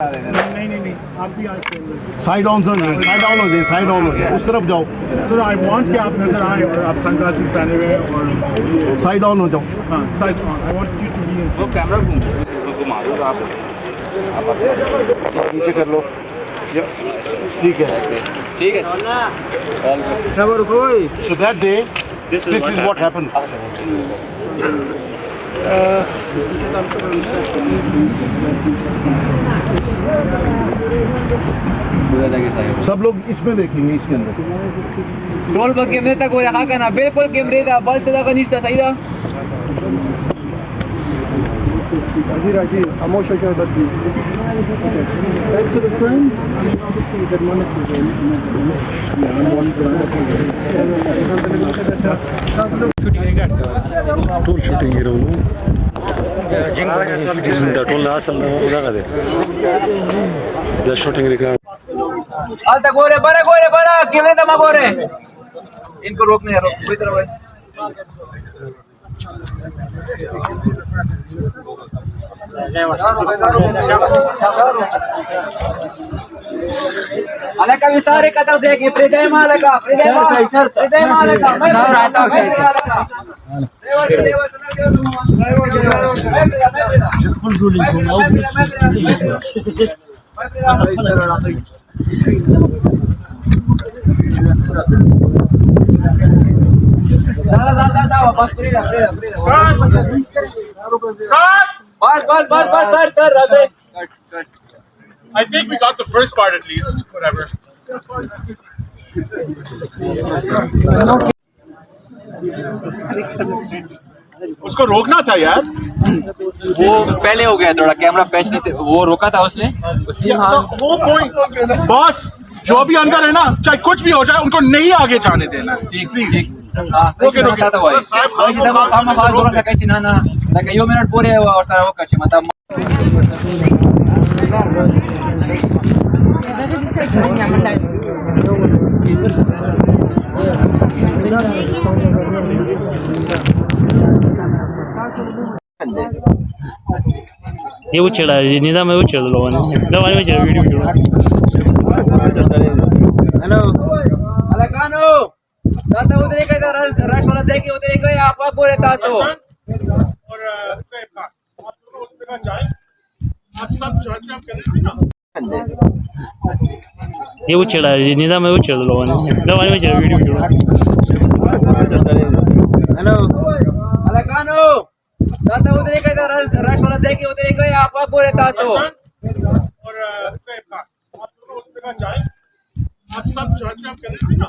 नहीं नहीं नहीं आप भी आज साइड ऑन हो जाए, साइड ऑन हो जाए, साइड ऑन हो जाए, उस तरफ जाओ, तो आई वांट कि आप नजर आए और आप सनग्लासेस पहने हुए हैं और साइड ऑन हो जाओ। हाँ side on I want you to be in वो कैमरा घुमा दो आप नीचे कर लो। ठीक है। ठीक है सबर कोई So that day, this is what happened. सब लोग इसमें देखेंगे, इसके अंदर रोल पर कैमरे तक हो रखा का ना बिल्कुल कैमरे था बल से लगा नीचे सही था Azir, I'm also sure that back to the crane. I mean, obviously the monitors are tool shooting ಇರೋನು ಟೂಲ್ ಹಾಸಲ್ ಉದಾಗದೆ ಶೂಟಿಂಗ್ ರಿಕಾರ್ಡ್ हाल तक गोरे बरा कैमरे तक गोरे इनको रोकने यार पूरी तरह भाई अलग का विस्तार एक कथा देखिए हृदय मालका मैं आता हूं दादा वापस फ्रीदा बस sir Radhe I think we got the first part at least. Whatever. उसको रोकना था यार। वो पहले हो गया थोड़ा कैमरा पेंचने से वो रोका था उसने उसी वो पॉइंट बॉस जो भी अंदर है ना चाहे कुछ भी हो जाए उनको नहीं आगे जाने देना। ठीक ओके रोका था भाई कैसे दबा काम बात हो रहा कैसे ना लाइक यो मिनट पूरे और तारा वो कैसे मतलब ये उछड़ा निजाम में उछल लो दवाई में चलो वीडियो हेलो अलकानो दादा उधर एक रश वाला देखिए उधर एक आप बोले तासो और आप दोनों उस जगह जाएं। आप सब जो है आप कर रहे थे ना। ये उछड़ा निजाम में उछल लो दवाई में चलो वीडियो हेलो अलकानो दादा उधर एक रश वाला देखिए उधर एक आप बोले तासो और आप दोनों उस जगह जाएं। आप सब जो है आप कर रहे थे ना।